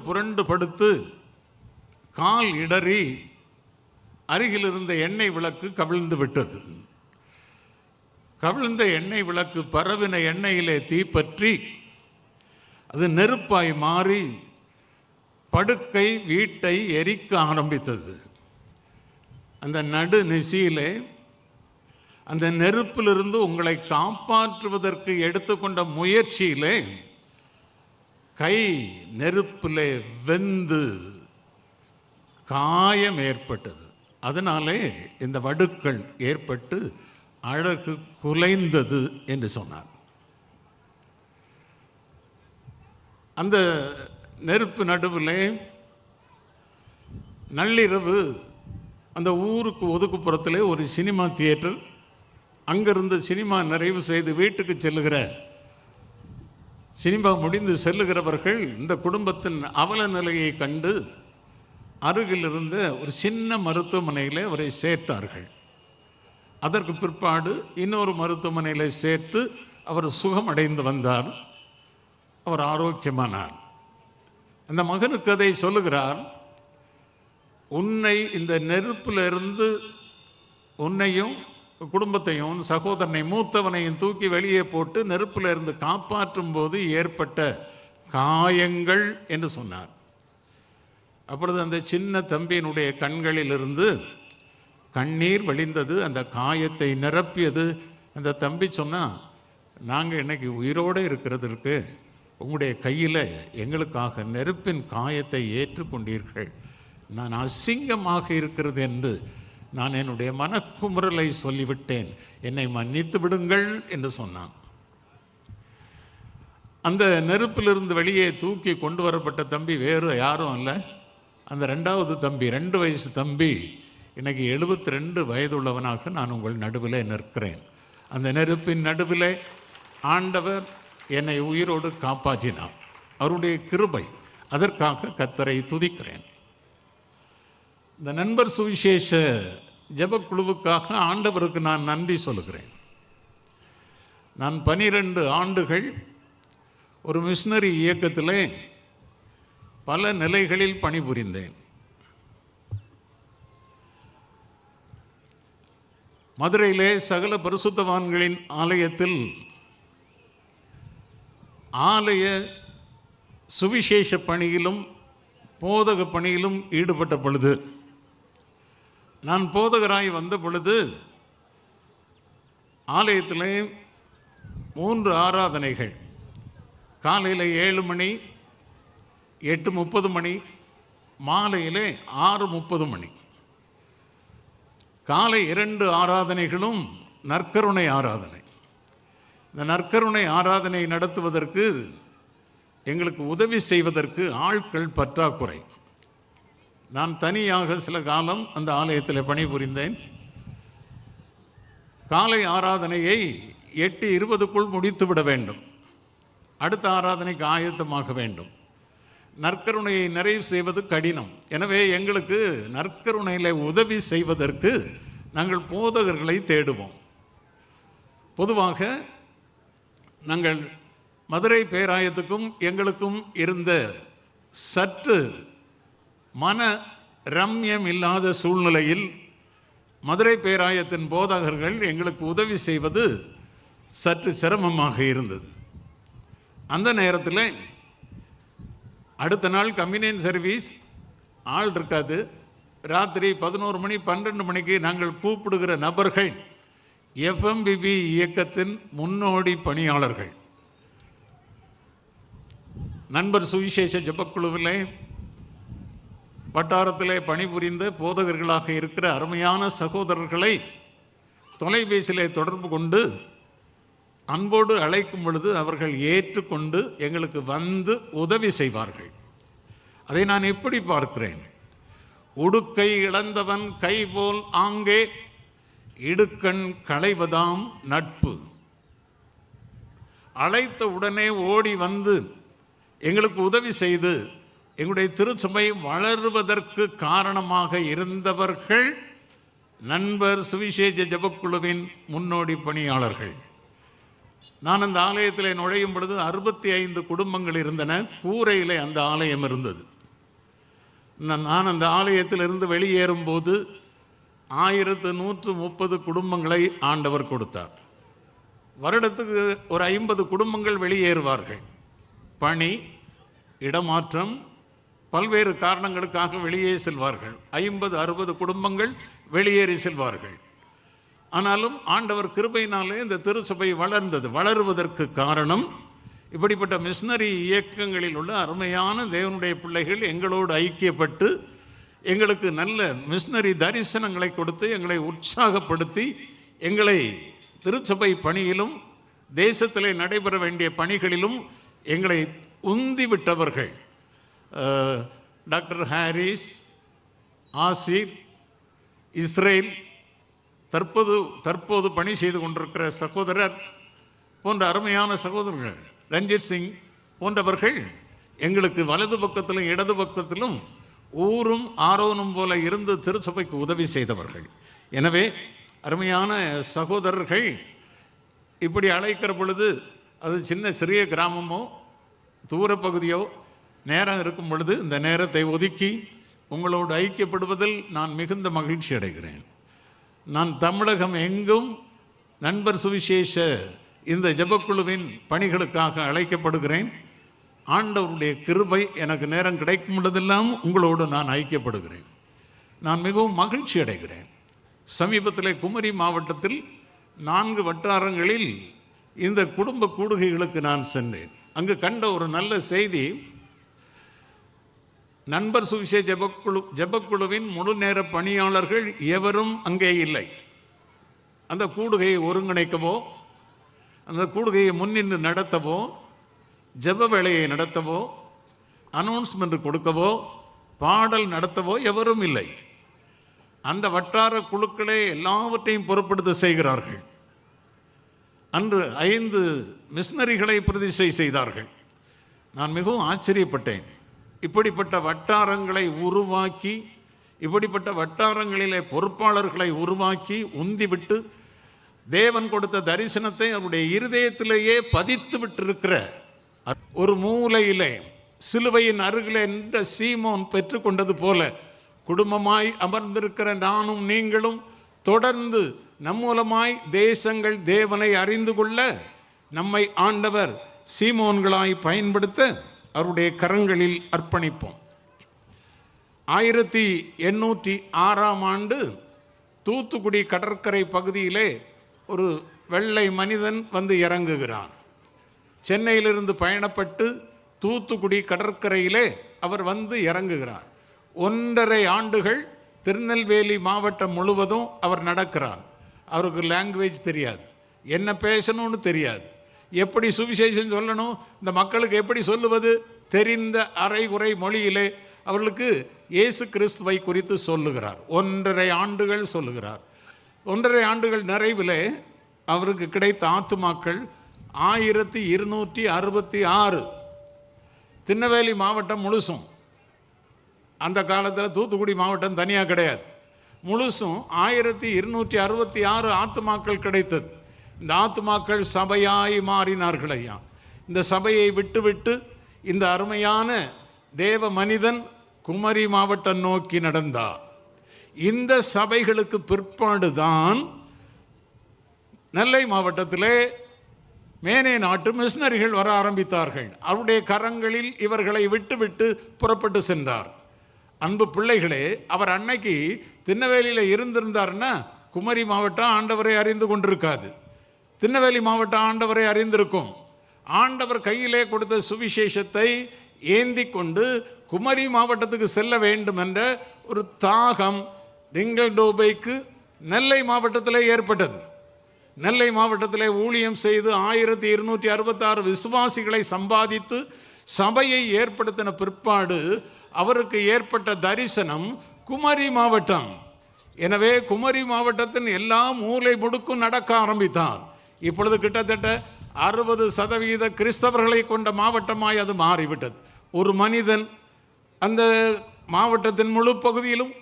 புரண்டு படுத்து கால் இடறி அருகில் இருந்த எண்ணெய் விளக்கு கவிழ்ந்து விட்டது. கவிழ்ந்த எண்ணெய் விளக்கு பரவின எண்ணெயிலே தீப்பற்றி அது நெருப்பாய் மாறி படுக்கை வீட்டை எரிக்க ஆரம்பித்தது. அந்த நடு நிசியிலே அந்த நெருப்பிலிருந்து உங்களை காப்பாற்றுவதற்கு எடுத்துக்கொண்ட முயற்சியிலே கை நெருப்பிலே வெந்து காயம் ஏற்பட்டது. அதனாலே இந்த வடுக்கள் ஏற்பட்டு அழகு குலைந்தது என்று சொன்னார். அந்த நெருப்பு நடுவிலே நள்ளிரவு அந்த ஊருக்கு ஒதுக்குப்புறத்திலே ஒரு சினிமா தியேட்டர். அங்கிருந்து சினிமா நிறைவு செய்து வீட்டுக்கு செல்லுகிற, சினிமா முடிந்து செல்லுகிறவர்கள் இந்த குடும்பத்தின் அவல நிலையை கண்டு அருகில் இருந்த ஒரு சின்ன மருத்துவமனையில் அவரை சேர்த்தார்கள். அதற்கு பிற்பாடு இன்னொரு மருத்துவமனையில் சேர்த்து அவர் சுகமடைந்து வந்தார். அவர் ஆரோக்கியமானார். அந்த மகனுக்கு அதை சொல்லுகிறார், உன்னை இந்த நெருப்பிலிருந்து உன்னையும் குடும்பத்தையும் சகோதரனை மூத்தவனையும் தூக்கி வெளியே போட்டு நெருப்பில் இருந்து காப்பாற்றும் போது ஏற்பட்ட காயங்கள் என்று சொன்னார். அப்பொழுது அந்த சின்ன தம்பியினுடைய கண்களிலிருந்து கண்ணீர் வழிந்தது. அந்த காயத்தை நிரப்பியது. அந்த தம்பி சொன்னால், நாங்கள் இன்னைக்கு உயிரோடு இருக்கிறதற்கு உங்களுடைய கையில் எங்களுக்காக நெருப்பின் காயத்தை ஏற்றுக்கொண்டீர்கள். நான் அசிங்கமாக இருக்கிறது என்று நான் என்னுடைய மனக்குமுறலை சொல்லிவிட்டேன், என்னை மன்னித்து விடுங்கள் என்று சொன்னான். அந்த நெருப்பிலிருந்து வெளியே தூக்கி கொண்டு வரப்பட்ட தம்பி வேறு யாரும் அல்ல, அந்த ரெண்டாவது தம்பி, 2 வயசு தம்பி. இன்னைக்கு 72 வயதுள்ளவனாக நான் உங்கள் நடுவில் நிற்கிறேன். அந்த நெருப்பின் நடுவில் ஆண்டவர் என்னை உயிரோடு காப்பாற்றினார். அவருடைய கிருபை, அதற்காக கர்த்தரை துதிக்கிறேன். இந்த நண்பர் சுவிசேஷ ஜெபக்குழுவுக்காக ஆண்டவருக்கு நான் நன்றி சொல்லுகிறேன். நான் 12 ஆண்டுகள் ஒரு மிஷனரி இயக்கத்திலே பல நிலைகளில் பணிபுரிந்தேன். மதுரையிலே சகல பரிசுத்தவான்களின் ஆலயத்தில் ஆலய சுவிசேஷ பணியிலும் போதக பணியிலும் ஈடுபட்ட பொழுது, நான் போதகராய் வந்த பொழுது ஆலயத்திலே 3 ஆராதனைகள், காலையில் 7 மணி, 8:30 மணி, மாலையிலே 6:30 மணி. காலை 2 ஆராதனைகளும் நற்கருணை ஆராதனை. இந்த நற்கருணை ஆராதனை நடத்துவதற்கு எங்களுக்கு உதவி செய்வதற்கு ஆட்கள் பற்றாக்குறை. நான் தனியாக சில காலம் அந்த ஆலயத்தில் பணிபுரிந்தேன். காலை ஆராதனையை 8:20க்குள் முடித்துவிட வேண்டும். அடுத்த ஆராதனைக்கு ஆயத்தமாக வேண்டும். நற்கருணையை நிறைவு செய்வது கடினம். எனவே எங்களுக்கு நற்கருணையில் உதவி செய்வதற்கு நாங்கள் போதகர்களை தேடுவோம். பொதுவாக நாங்கள் மதுரை பேராயத்துக்கும் எங்களுக்கும் இருந்த சற்று மன ரம்யம் இல்லாத சூழ்நிலையில் மதுரை பேராயத்தின் போதகர்கள் எங்களுக்கு உதவி செய்வது சற்று சிரமமாக இருந்தது. அந்த நேரத்தில் அடுத்த நாள் கம்யூனியன் சர்வீஸ், ஆள் இருக்காது. ராத்திரி 11 மணி 12 மணிக்கு நாங்கள் கூப்பிடுகிற நபர்கள் எஃப்எம்பிபி இயக்கத்தின் முன்னோடி பணியாளர்கள். நண்பர் சுவிசேஷ ஜெபக்குழுவிலே வட்டாரத்திலே பணிபுரிந்த போதகர்களாக இருக்கிற அருமையான சகோதரர்களை தொலைபேசியிலே தொடர்பு கொண்டு அன்போடு அழைக்கும் பொழுது அவர்கள் ஏற்றுக்கொண்டு எங்களுக்கு வந்து உதவி செய்வார்கள். அதை நான் எப்படி பார்க்கிறேன்? உடுக்கை இழந்தவன் கை போல் ஆங்கே இடுக்கண் களைவதாம் நட்பு. அழைத்த உடனே ஓடி வந்து எங்களுக்கு உதவி செய்து எங்களுடைய திருச்சபை வளருவதற்கு காரணமாக இருந்தவர்கள் நண்பர் சுவிசேஷ ஜெபக்குழுவின் முன்னோடி பணியாளர்கள். நான் அந்த ஆலயத்தில் நுழையும் பொழுது 65 குடும்பங்கள் இருந்தன. கூரையிலே அந்த ஆலயம் இருந்தது. நான் அந்த ஆலயத்திலிருந்து வெளியேறும்போது 1130 குடும்பங்களை ஆண்டவர் கொடுத்தார். வருடத்துக்கு ஒரு 50 குடும்பங்கள் வெளியேறுவார்கள். பணி, இடமாற்றம், பல்வேறு காரணங்களுக்காக வெளியே செல்வார்கள். 50-60 குடும்பங்கள் வெளியேறி செல்வார்கள். ஆனாலும் ஆண்டவர் கிருபையினாலே இந்த திருச்சபை வளர்ந்தது. வளருவதற்கு காரணம் இப்படிப்பட்ட மிஷனரி இயக்கங்களில் உள்ள அருமையான தேவனுடைய பிள்ளைகள் எங்களோடு ஐக்கியப்பட்டு எங்களுக்கு நல்ல மிஷனரி தரிசனங்களை கொடுத்து எங்களை உற்சாகப்படுத்தி எங்களை திருச்சபை பணியிலும் தேசத்திலே நடைபெற வேண்டிய பணிகளிலும் எங்களை உந்திவிட்டவர்கள். டாக்டர் ஹாரிஸ், ஆசிர், இஸ்ரேல், தற்போது பணி செய்து கொண்டிருக்கிற சகோதரர் போன்ற அருமையான சகோதரர்கள், ரஞ்சித் சிங் போன்றவர்கள் எங்களுக்கு வலது பக்கத்திலும் இடது பக்கத்திலும் ஊரும் ஆரோனும் போல இருந்து திருச்சபைக்கு உதவி செய்தவர்கள். எனவே அருமையான சகோதரர்கள், இப்படி அழைக்கிற பொழுது அது சிறிய கிராமமோ தூரப்பகுதியோ நேரம் இருக்கும் பொழுது இந்த நேரத்தை ஒதுக்கி உங்களோடு ஐக்கியப்படுவதில் நான் மிகுந்த மகிழ்ச்சி அடைகிறேன். நான் தமிழகம் எங்கும் நண்பர் சுவிசேஷ இந்த ஜெபக்குழுவின் பணிகளுக்காக அழைக்கப்படுகிறேன். ஆண்டவருடைய கிருபை எனக்கு நேரம் கிடைக்கும் பொழுதெல்லாம் உங்களோடு நான் ஐக்கியப்படுகிறேன். நான் மிகவும் மகிழ்ச்சி அடைகிறேன். சமீபத்தில் குமரி மாவட்டத்தில் 4 வட்டாரங்களில் இந்த குடும்ப கூடுகைகளுக்கு நான் சென்றேன். அங்கு கண்ட ஒரு நல்ல செய்தி, நண்பர் சுவிசேஷ ஜெபக்குழுவின் முழு நேர பணியாளர்கள் எவரும் அங்கே இல்லை. அந்த கூடுகையை ஒருங்கிணைக்கவோ, அந்த கூடுகையை முன்னின்று நடத்தவோ, ஜெப வேளையை நடத்தவோ, அனௌன்ஸ்மெண்ட் கொடுக்கவோ, பாடல் நடத்தவோ எவரும் இல்லை. அந்த வட்டார குழுக்களே எல்லாவற்றையும் பொறுப்படுத்த செய்கிறார்கள். அன்று 5 மிஷனரிகளை பிரதிஷ்டை செய்தார்கள். நான் மிகவும் ஆச்சரியப்பட்டேன். இப்படிப்பட்ட வட்டாரங்களை உருவாக்கி, இப்படிப்பட்ட வட்டாரங்களிலே பொறுப்பாளர்களை உருவாக்கி உந்திவிட்டு தேவன் கொடுத்த தரிசனத்தை அவருடைய இருதயத்திலேயே பதித்து விட்டிருக்கிற ஒரு மூலையிலே சிலுவையின் அருகிலே என்ற சீமோன் பெற்றுக்கொண்டது போல குடும்பமாய் அமர்ந்திருக்கிற நானும் நீங்களும் தொடர்ந்து நம் மூலமாய் தேசங்கள் தேவனை அறிந்து கொள்ள நம்மை ஆண்டவர் சீமோன்களாய் பயன்படுத்த அவருடைய கரங்களில் அர்ப்பணிப்போம். 1806 தூத்துக்குடி கடற்கரை பகுதியிலே ஒரு வெள்ளை மனிதன் வந்து இறங்குகிறான். சென்னையிலிருந்து பயணப்பட்டு தூத்துக்குடி கடற்கரையிலே அவர் வந்து இறங்குகிறார். 1.5 ஆண்டுகள் திருநெல்வேலி மாவட்டம் முழுவதும் அவர் நடக்கிறார். அவருக்கு லாங்குவேஜ் தெரியாது, என்ன பேசணும்னு தெரியாது, எப்படி சுவிசேஷம் சொல்லணும், இந்த மக்களுக்கு எப்படி சொல்லுவது, தெரிந்த அரைகுறை மொழியிலே அவர்களுக்கு இயேசு கிறிஸ்துவை குறித்து சொல்லுகிறார். 1.5 ஆண்டுகள் சொல்லுகிறார். 1.5 ஆண்டுகள் நிறைவிலே அவருக்கு கிடைத்த ஆத்துமாக்கள் 1266. திருநெல்வேலி மாவட்டம் முழுசும், அந்த காலத்தில் தூத்துக்குடி மாவட்டம் தனியாக கிடையாது, முழுசும் 1266 ஆத்துமாக்கள் கிடைத்தது. இந்த ஆத்துமாக்கள் சபையாய் மாறினார்கள் ஐயா. இந்த சபையை விட்டுவிட்டு இந்த அருமையான தேவ மனிதன் குமரி மாவட்டம் நோக்கி நடந்தார். இந்த சபைகளுக்கு பிற்பாடுதான் நெல்லை மாவட்டத்திலே மேனே நாட்டு மிஷனரிகள் வர ஆரம்பித்தார்கள். அவருடைய கரங்களில் இவர்களை விட்டுவிட்டு புறப்பட்டு சென்றார். அன்பு பிள்ளைகளே, அவர் அன்னைக்கு திருநெல்வேலியில் இருந்திருந்தார்னா குமரி மாவட்டம் ஆண்டவரை அறிந்து கொண்டிருக்காது, திருநெல்வேலி மாவட்டம் ஆண்டவரை அறிந்திருக்கும். ஆண்டவர் கையிலே கொடுத்த சுவிசேஷத்தை ஏந்தி கொண்டு குமரி மாவட்டத்துக்கு செல்ல வேண்டும் என்ற ஒரு தாகம் டிங்கல்டோபைக்கு நெல்லை மாவட்டத்திலே ஏற்பட்டது. நெல்லை மாவட்டத்திலே ஊழியம் செய்து 1266 விசுவாசிகளை சம்பாதித்து சபையை ஏற்படுத்தின பிற்பாடு அவருக்கு ஏற்பட்ட தரிசனம் குமரி மாவட்டம். எனவே குமரி மாவட்டத்தின் எல்லா மூலை முடுக்கும் நடக்க ஆரம்பித்தார். இப்பொழுது கிட்டத்தட்ட 60% கிறிஸ்தவர்களை கொண்ட மாவட்டமாய் அது மாறிவிட்டது. ஒரு மனிதன் அந்த மாவட்டத்தின் முழு பகுதியிலும்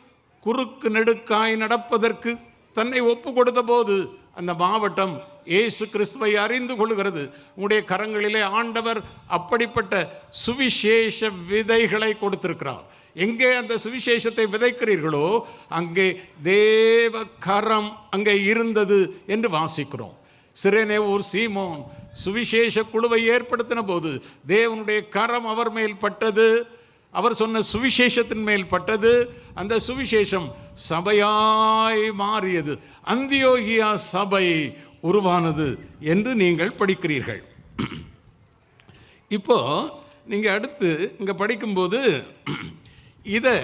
குறுக்கு நெடுக்காய் நடப்பதற்கு தன்னை ஒப்பு கொடுத்த போது அந்த மாவட்டம் இயேசு கிறிஸ்துவை அறிந்து கொள்கிறது. உங்களுடைய கரங்களிலே ஆண்டவர் அப்படிப்பட்ட சுவிசேஷ விதைகளை கொடுத்திருக்கிறார். எங்கே அந்த சுவிசேஷத்தை விதைக்கிறீர்களோ அங்கே தேவ கரம் அங்கே இருந்தது என்று வாசிக்கிறோம். சிரேனேவூர் சீமோன் சுவிசேஷ குழுவை ஏற்படுத்தின போது தேவனுடைய கரம் அவர் மேல் பட்டது. அவர் சொன்ன சுவிசேஷத்தின் மேல் பட்டது. அந்த சுவிசேஷம் சபையாய் மாறியது. அந்தியோகியா சபை உருவானது என்று நீங்கள் படிக்கிறீர்கள். இப்போ நீங்கள் அடுத்து இங்கே படிக்கும்போது இதை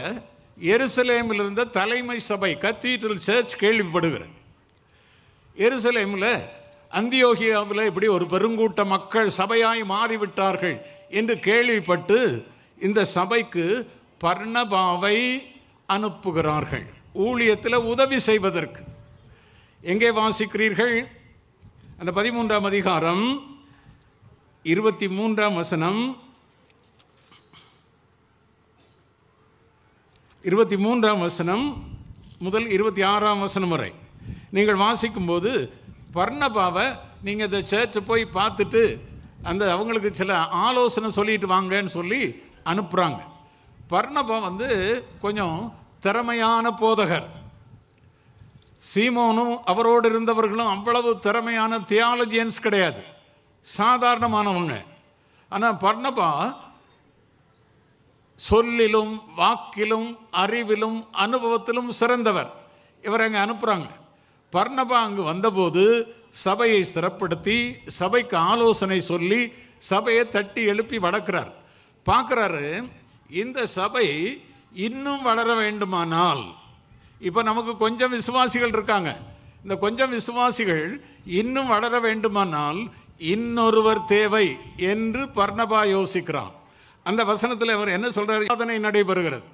எருசலேமில் இருந்த தலைமை சபை கத்தீட்ரல் சர்ச் கேள்விப்படுகிறது. எருசலேமில் அந்தியோகியாவில் இப்படி ஒரு பெருங்கூட்ட மக்கள் சபையாய் மாறிவிட்டார்கள் என்று கேள்விப்பட்டு இந்த சபைக்கு பர்னபாவை அனுப்புகிறார்கள் ஊழியத்தில் உதவி செய்வதற்கு. எங்கே வாசிக்கிறீர்கள்? அந்த 13ஆம் அதிகாரம் 23ஆம் வசனம் 23ஆம் வசனம் முதல் 26ஆம் வசனம் வரை நீங்கள் வாசிக்கும்போது பர்னபாவை நீங்கள் இந்த சர்ச்சை போய் பார்த்துட்டு அவங்களுக்கு சில ஆலோசனை சொல்லிட்டு வாங்கன்னு சொல்லி அனுப்புகிறாங்க. பர்னபா கொஞ்சம் திறமையான போதகர். சீமோனும் அவரோடு இருந்தவர்களும் அவ்வளவு திறமையான தியாலஜியன்ஸ் கிடையாது, சாதாரணமானவங்க. ஆனால் பர்னபா சொல்லிலும் வாக்கிலும் அறிவிலும் அனுபவத்திலும் சிறந்தவர். இவர் அங்கே அனுப்புகிறாங்க. பர்னபா அங்கு வந்தபோது சபையை ஸ்திரப்படுத்தி சபைக்கு ஆலோசனை சொல்லி சபையை தட்டி எழுப்பி வளர்க்கிறார். பார்க்குறாரு, இந்த சபை இன்னும் வளர வேண்டுமானால், இப்போ நமக்கு கொஞ்சம் விசுவாசிகள் இருக்காங்க, இந்த கொஞ்சம் விசுவாசிகள் இன்னும் வளர வேண்டுமானால் இன்னொருவர் தேவை என்று பர்னபா யோசிக்கிறான். அந்த வசனத்தில் அவர் என்ன சொல்றார்? ஆராதனை நடைபெறுகிறது.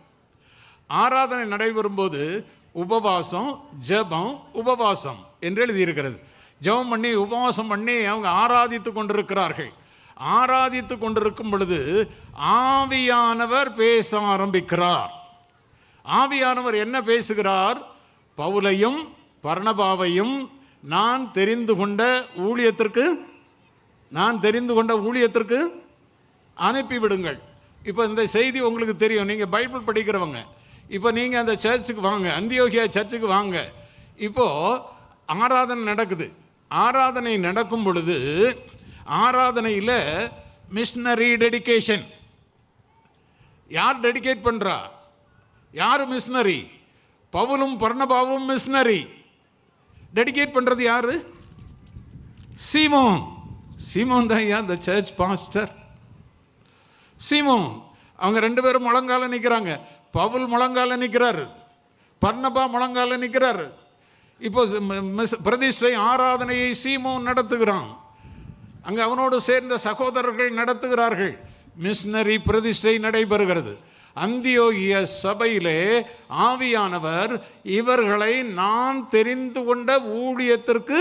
ஆராதனை நடைபெறும்போது உபவாசம், ஜெபம், உபவாசம் என்று எழுதியிருக்கிறது. ஜெபம் பண்ணி உபவாசம் பண்ணி அவங்க ஆராதித்து கொண்டிருக்கிறார்கள். ஆராதித்து கொண்டிருக்கும் பொழுது ஆவியானவர் பேச ஆரம்பிக்கிறார். ஆவியானவர் என்ன பேசுகிறார்? பவுலையும் பர்னபாவையும் நான் தெரிந்து கொண்ட ஊழியத்திற்கு அனுப்பிவிடுங்கள். இப்போ இந்த செய்தி உங்களுக்கு தெரியும், நீங்கள் பைபிள் படிக்கிறவங்க. இப்போ நீங்கள் அந்த சர்ச்சுக்கு வாங்க, அந்தியோகியா சர்ச்சுக்கு வாங்க. இப்போது ஆராதனை நடக்குது. ஆராதனை நடக்கும் பொழுது ஆராதனையில் மிஷனரி டெடிகேஷன். யார் டெடிகேட் பண்ணுறா? யார் மிஷனரி? பவுலும் பர்னபாவும் மிஷனரி. டெடிகேட் பண்ணுறது யார்? சீமோன். சீமோன் தான் ஐயா இந்த சர்ச் பாஸ்டர். சீமோன். அவங்க ரெண்டு பேரும் முழங்கால நிற்கிறாங்க. பவுல் முழங்கால நிற்கிறாரு, பர்னபா முழங்கால நிற்கிறாரு. இப்போ பிரதிஷ்டை ஆராதனையை சீமோன் நடத்துகிறான். அங்கே அவனோடு சேர்ந்த சகோதரர்கள் நடத்துகிறார்கள். மிஷனரி பிரதிஷ்டை நடைபெறுகிறது. அந்தியோகிய சபையிலே ஆவியானவர் இவர்களை நான் தெரிந்து கொண்ட ஊழியத்திற்கு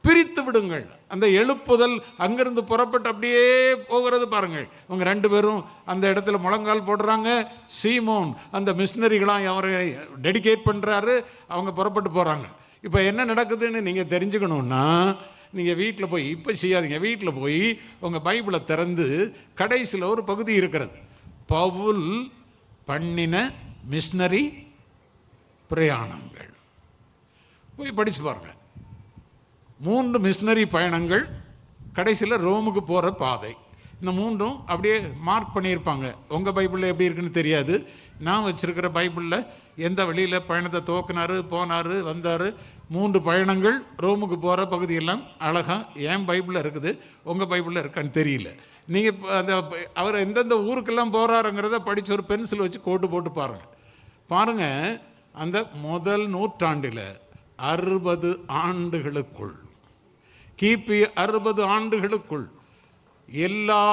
பிரித்து விடுங்கள். அந்த எழுப்புதல் அங்கிருந்து புறப்பட்டு அப்படியே போகிறது பாருங்கள். இவங்க ரெண்டு பேரும் அந்த இடத்துல முழங்கால் போடுறாங்க. சீமோன் அந்த மிஷினரிகளாக அவரை டெடிகேட் பண்ணுறாரு. அவங்க புறப்பட்டு போகிறாங்க. இப்போ என்ன நடக்குதுன்னு நீங்கள் தெரிஞ்சுக்கணுன்னா நீங்கள் வீட்டில் போய், இப்போ செய்யாதீங்க, வீட்டில் போய் உங்கள் பைபிளை திறந்து கடைசியில் ஒரு பகுதி இருக்கிறது, பவுல் பண்ணின மிஷனரி பிரயாணங்கள். போய் படித்து பாருங்கள். 3 மிஷனரி பயணங்கள், கடைசியில் ரோமுக்கு போகிற பாதை. இந்த 3ம் அப்படியே மார்க் பண்ணியிருப்பாங்க. உங்கள் பைபிளில் எப்படி இருக்குன்னு தெரியாது. நான் வச்சுருக்கிற பைபிளில் எந்த வழியில் பயணத்தை துவக்கினார், போனார், வந்தார். 3 பயணங்கள் ரோமுக்கு போகிற பகுதியெல்லாம் அழகாக என் பைபிளில் இருக்குது. உங்கள் பைபிளில் இருக்கான்னு தெரியல. நீங்கள் அந்த அவர் எந்தெந்த ஊருக்கெல்லாம் போகிறாருங்கிறத படித்து ஒரு பென்சில் வச்சு கோட்டு போட்டு பாருங்கள். அந்த முதல் நூற்றாண்டில் 60 ஆண்டுகளுக்குள், கிபி 60 ஆண்டுகளுக்குள் எல்லா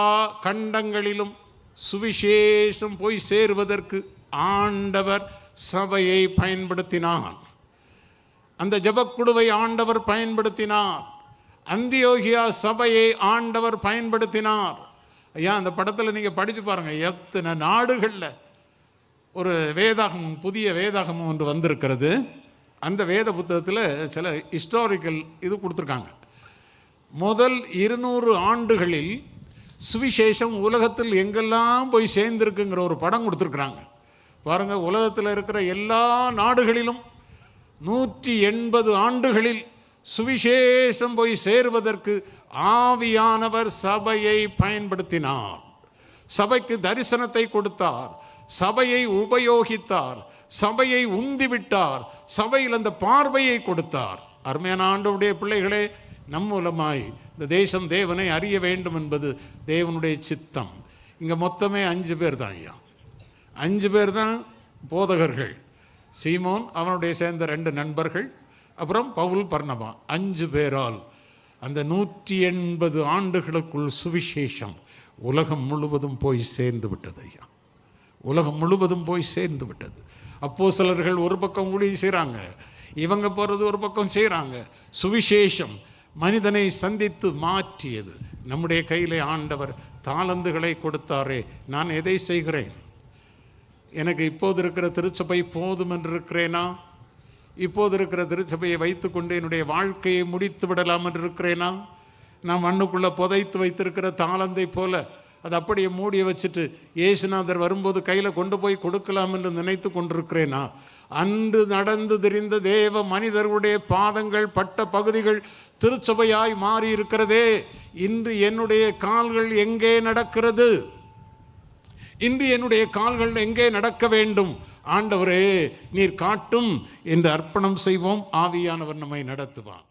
கண்டங்களிலும் சுவிசேஷம் போய் சேருவதற்கு ஆண்டவர் சபையை பயன்படுத்தினார். அந்த ஜெபக்குழுவை ஆண்டவர் பயன்படுத்தினார். அந்தியோகியா சபையை ஆண்டவர் பயன்படுத்தினார். ஐயா, அந்த படத்தில் நீங்கள் படித்து பாருங்கள். எத்தனை நாடுகளில் ஒரு வேதாகமம், புதிய வேதாகமம் ஒன்று வந்திருக்கிறது. அந்த வேத புத்தகத்தில் சில ஹிஸ்டாரிக்கல் இது கொடுத்துருக்காங்க. முதல் 200 ஆண்டுகளில் சுவிசேஷம் உலகத்தில் எங்கெல்லாம் போய் சேர்ந்திருக்குங்கிற ஒரு படம் கொடுத்துருக்குறாங்க பாருங்கள். உலகத்தில் இருக்கிற எல்லா நாடுகளிலும் 180 ஆண்டுகளில் சுவிசேஷம் போய் சேருவதற்கு ஆவியானவர் சபையை பயன்படுத்தினார். சபைக்கு தரிசனத்தை கொடுத்தார், சபையை உபயோகித்தார், சபையை உந்திவிட்டார், சபையில் அந்த பார்வையை கொடுத்தார். அருமையான ஆண்டவருடைய பிள்ளைகளே, நம் மூலமாய் இந்த தேசம் தேவனை அறிய வேண்டும் என்பது தேவனுடைய சித்தம். இங்கே மொத்தமே 5 பேர் தான் ஐயா, 5 பேர் தான் போதகர்கள். சீமோன், அவனுடைய சேர்ந்த 2 நண்பர்கள், அப்புறம் பவுல், பர்னபா, 5 பேரால் அந்த 180 ஆண்டுகளுக்குள் சுவிசேஷம் உலகம் முழுவதும் போய் சேர்ந்து விட்டது ஐயா. உலகம் முழுவதும் போய் சேர்ந்து விட்டது. அப்போஸ்தலர்கள் ஒரு பக்கம் ஊழியம் செய்கிறாங்க, இவங்க போகிறது ஒரு பக்கம் செய்கிறாங்க. சுவிசேஷம் மனிதனை சந்தித்து மாற்றியது. நம்முடைய கையில் ஆண்டவர் தாளந்துகளை கொடுத்தாரே, நான் எதை செய்கிறேன்? எனக்கு இப்போது இருக்கிற திருச்சபை போதும் என்று இருக்கிறேனா? இப்போது இருக்கிற திருச்சபையை வைத்துக்கொண்டு என்னுடைய வாழ்க்கையை முடித்து விடலாம் என்று இருக்கிறேனா? நான் மண்ணுக்குள்ளே புதைத்து வைத்திருக்கிற தாளந்தை போல அதை அப்படியே மூடி வச்சுட்டு இயேசுநாதர் வரும்போது கையில் கொண்டு போய் கொடுக்கலாம் என்று நினைத்து கொண்டிருக்கிறேனா? அன்று நடந்து திரிந்த தேவ மனிதர்களுடைய பாதங்கள் பட்ட பகுதிகள் திருச்சபையாய் மாறி இருக்கிறதே. இன்று என்னுடைய கால்கள் எங்கே நடக்கிறது? இன்று என்னுடைய கால்கள் எங்கே நடக்க வேண்டும்? ஆண்டவரே, நீர் காட்டும் என்று அர்ப்பணம் செய்வோம். ஆவியானவர் நம்மை நடத்துவார்.